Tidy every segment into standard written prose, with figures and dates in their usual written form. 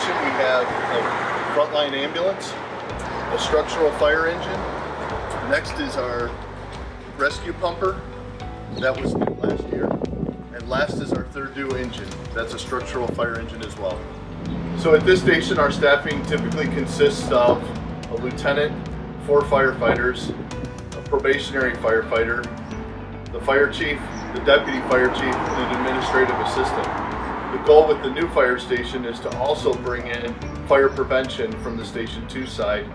station we have a Frontline Ambulance, a structural fire engine. Next is our rescue pumper. That was new last year. And last is our third due engine. That's a structural fire engine as well. So at this station, our staffing typically consists of a lieutenant, 4 firefighters, a probationary firefighter, the fire chief, the deputy fire chief, and an administrative assistant. The goal with the new fire station is to also bring in fire prevention from the Station 2 side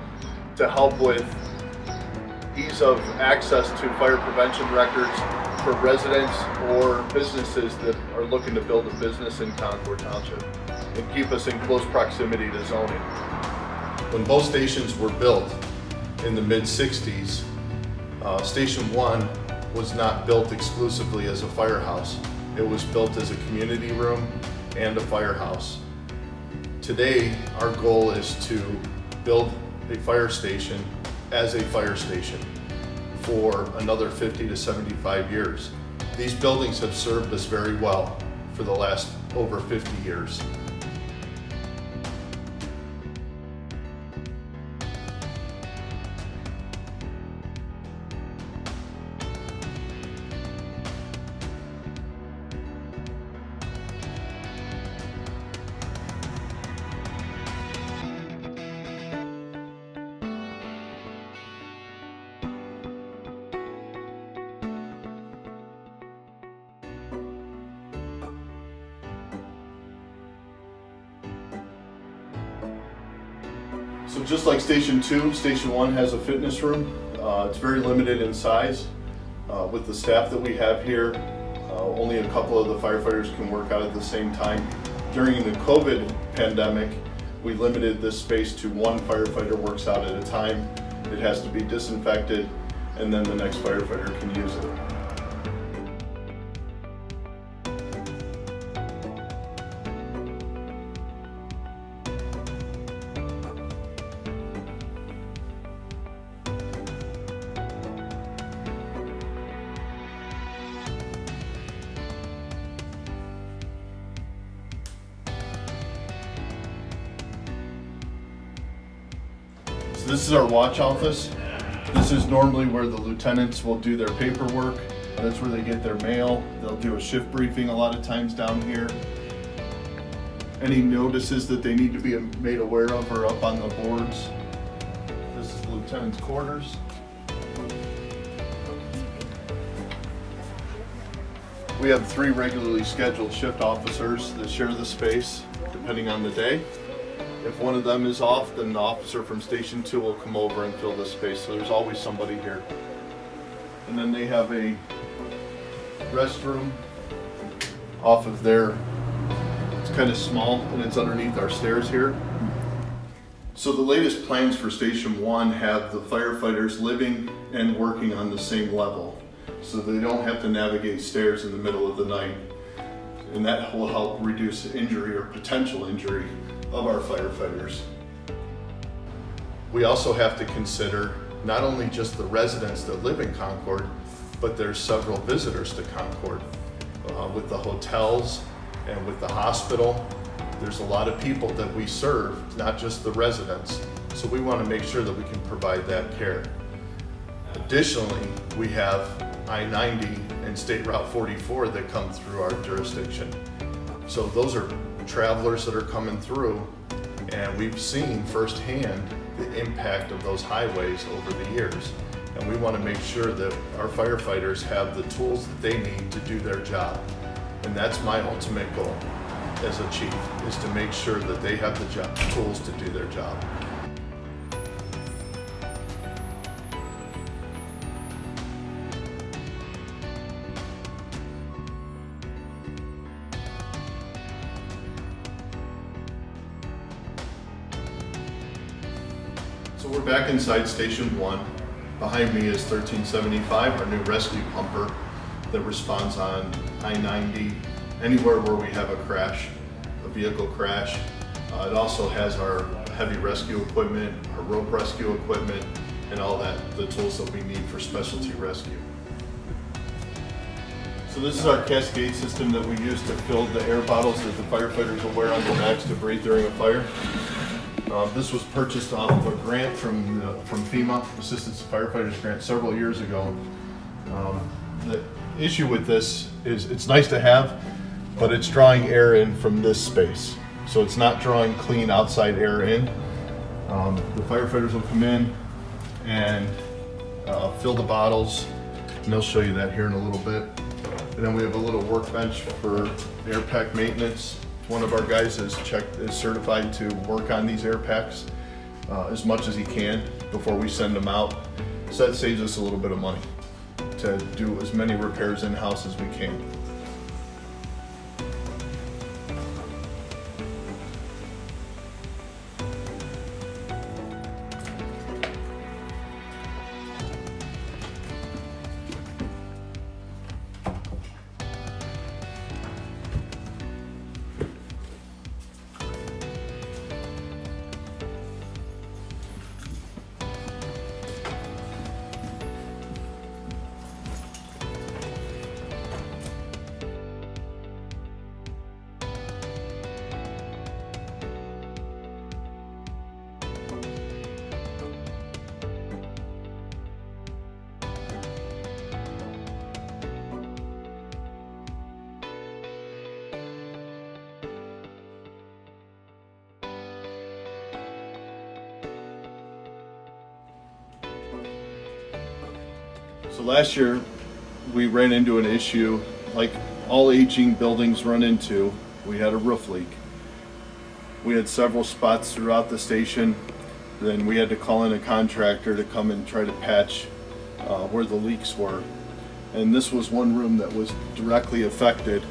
to help with ease of access to fire prevention records for residents or businesses that are looking to build a business in Concord Township and keep us in close proximity to zoning. When both stations were built in the mid-60s, Station 1 was not built exclusively as a firehouse. It was built as a community room and a firehouse. Today, our goal is to build a fire station as a fire station for another 50 to 75 years. These buildings have served us very well for the last over 50 years. So just like Station 2, Station 1 has a fitness room. It's very limited in size. With the staff that we have here, only a couple of the firefighters can work out at the same time. During the COVID pandemic, we limited this space to 1 firefighter works out at a time. It has to be disinfected, and then the next firefighter can use it. This is our watch office. This is normally where the lieutenants will do their paperwork. That's where they get their mail. They'll do a shift briefing a lot of times down here. Any notices that they need to be made aware of are up on the boards. This is the lieutenant's quarters. We have 3 regularly scheduled shift officers that share the space depending on the day. If one of them is off, then the officer from Station 2 will come over and fill this space, so there's always somebody here. And then they have a restroom off of there. It's kind of small and it's underneath our stairs here. So the latest plans for Station 1 have the firefighters living and working on the same level, so they don't have to navigate stairs in the middle of the night. And that will help reduce injury or potential injury of our firefighters. We also have to consider not only just the residents that live in Concord, but there's several visitors to Concord. With the hotels and with the hospital, there's a lot of people that we serve, not just the residents. So we want to make sure that we can provide that care. Additionally, we have I-90 and State Route 44 that come through our jurisdiction. So those are travelers that are coming through, and we've seen firsthand the impact of those highways over the years. And we want to make sure that our firefighters have the tools that they need to do their job. And that's my ultimate goal as a chief, is to make sure that they have the tools to do their job. So we're back inside Station 1. Behind me is 1375, our new rescue pumper that responds on I-90, anywhere where we have a crash, a vehicle crash. It also has our heavy rescue equipment, our rope rescue equipment, and all that, the tools that we need for specialty rescue. So So this is our Cascade system that we use to fill the air bottles that the firefighters will wear on their backs to breathe during a fire. This was purchased off of a grant from FEMA, Assistance to Firefighters grant, several years ago. The issue with this is it's nice to have, but it's drawing air in from this space. So it's not drawing clean outside air in. The firefighters will come in and fill the bottles, and they'll show you that here in a little bit. And then we have a little workbench for air pack maintenance. One of our guys is certified to work on these air packs as much as he can before we send them out. So that saves us a little bit of money to do as many repairs in-house as we can. So last year, we ran into an issue like all aging buildings run into. We had a roof leak. We had several spots throughout the station. Then we had to call in a contractor to come and try to patch where the leaks were. And this was one room that was directly affected,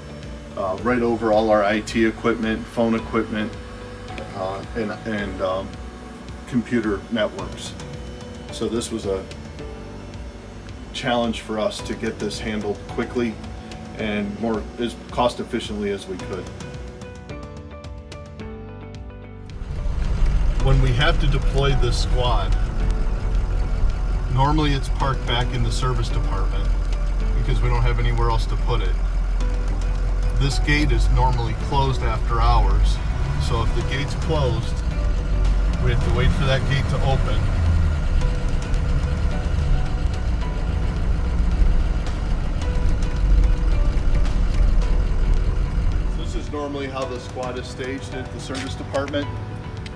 right over all our IT equipment, phone equipment, and computer networks. So this was a challenge for us to get this handled quickly and as cost efficiently as we could. When we have to deploy this squad, normally it's parked back in the service department because we don't have anywhere else to put it. This gate is normally closed after hours, so if the gate's closed, we have to wait for that gate to open. Normally how the squad is staged at the service department.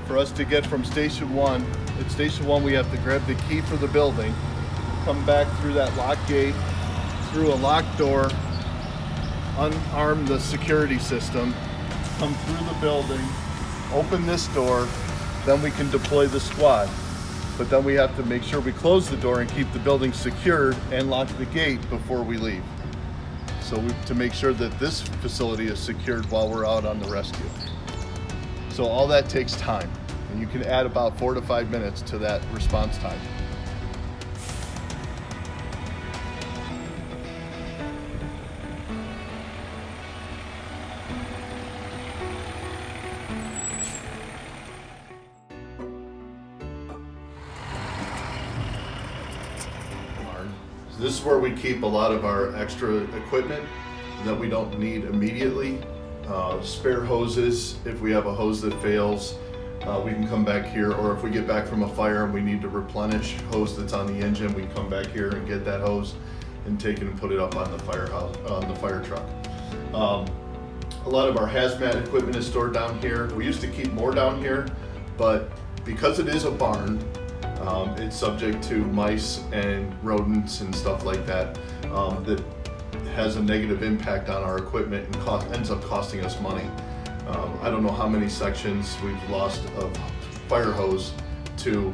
For us to get from station one, at station one we have to grab the key for the building, come back through that locked gate, through a locked door, unarm the security system, come through the building, open this door, then we can deploy the squad. But then we have to make sure we close the door and keep the building secured and lock the gate before we leave. So to make sure that this facility is secured while we're out on the rescue. So all that takes time, and you can add about 4 to 5 minutes to that response time. This is where we keep a lot of our extra equipment that we don't need immediately. Spare hoses, if we have a hose that fails, we can come back here, or if we get back from a fire and we need to replenish hose that's on the engine, we come back here and get that hose and take it and put it up on the fire truck. A lot of our hazmat equipment is stored down here. We used to keep more down here, but because it is a barn, it's subject to mice and rodents and stuff like that, that has a negative impact on our equipment and ends up costing us money. I don't know how many sections we've lost of fire hose to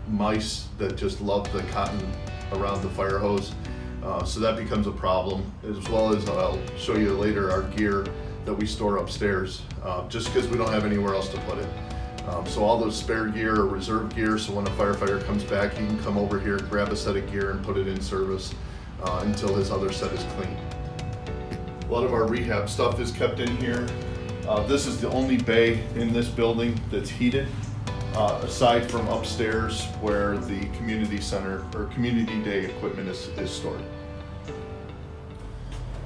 mice that just love the cotton around the fire hose. So that becomes a problem, as well as I'll show you later our gear that we store upstairs, just because we don't have anywhere else to put it. So all those spare gear or reserve gear, so when a firefighter comes back, he can come over here, grab a set of gear and put it in service until his other set is clean. A lot of our rehab stuff is kept in here. This is the only bay in this building that's heated, aside from upstairs where the community center or community day equipment is stored.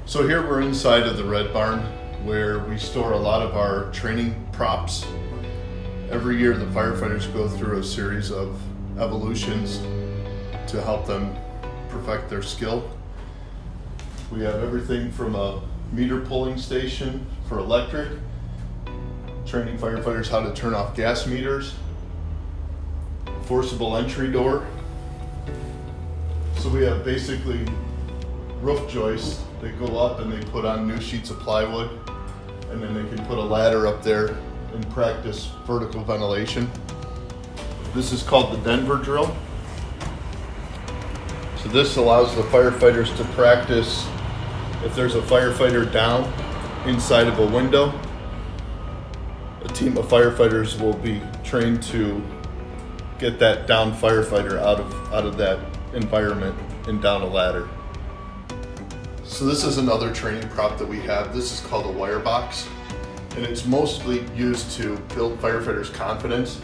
So here we're inside of the Red Barn where we store a lot of our training props. Every year the firefighters go through a series of evolutions to help them perfect their skill. We have everything from a meter pulling station for electric, training firefighters how to turn off gas meters, forcible entry door. So we have basically roof joists that go up and they put on new sheets of plywood, and then they can put a ladder up there and practice vertical ventilation. This is called the Denver drill. So this allows the firefighters to practice if there's a firefighter down inside of a window. A team of firefighters will be trained to get that down firefighter out of that environment and down a ladder. So this is another training prop that we have. This is called a wire box, and it's mostly used to build firefighters' confidence.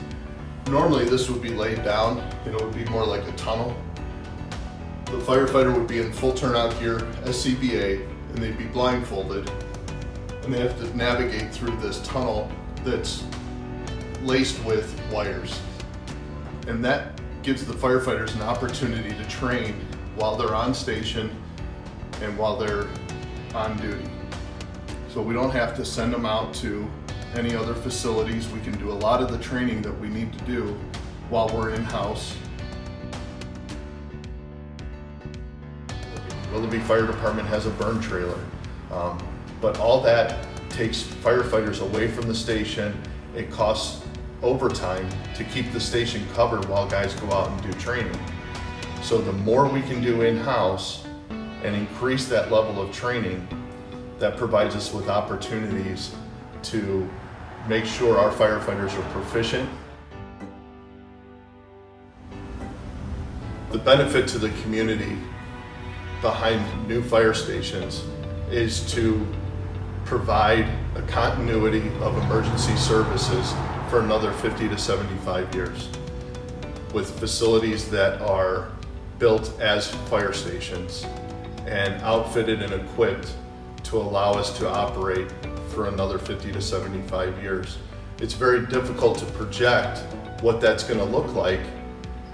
Normally this would be laid down and it would be more like a tunnel. The firefighter would be in full turnout gear, SCBA, and they'd be blindfolded, and they have to navigate through this tunnel that's laced with wires. And that gives the firefighters an opportunity to train while they're on station and while they're on duty. So we don't have to send them out to any other facilities. We can do a lot of the training that we need to do while we're in-house. Willoughby Fire Department has a burn trailer, but all that takes firefighters away from the station. It costs overtime to keep the station covered while guys go out and do training. So the more we can do in-house and increase that level of training, that provides us with opportunities to make sure our firefighters are proficient. The benefit to the community behind new fire stations is to provide a continuity of emergency services for another 50 to 75 years with facilities that are built as fire stations and outfitted and equipped to allow us to operate for another 50 to 75 years. It's very difficult to project what that's going to look like,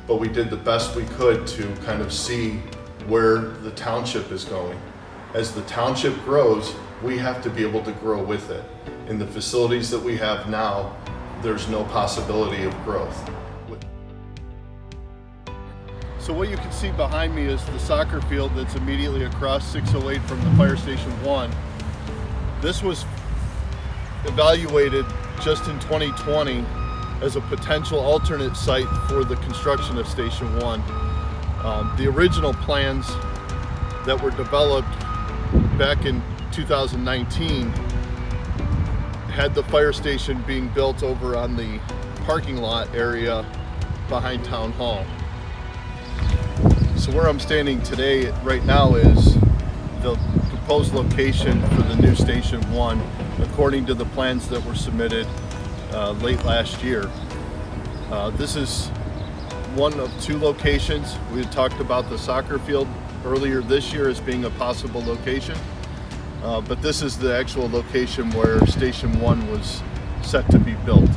but we did the best we could to kind of see where the township is going. As the township grows, we have to be able to grow with it. In the facilities that we have now, there's no possibility of growth. So what you can see behind me is the soccer field that's immediately across 608 from the Fire Station 1. This was evaluated just in 2020 as a potential alternate site for the construction of Station 1. The original plans that were developed back in 2019 had the fire station being built over on the parking lot area behind Town Hall. So where I'm standing today right now is the proposed location for the new Station 1 according to the plans that were submitted late last year. This is one of two locations. We had talked about the soccer field earlier this year as being a possible location, but this is the actual location where Station 1 was set to be built.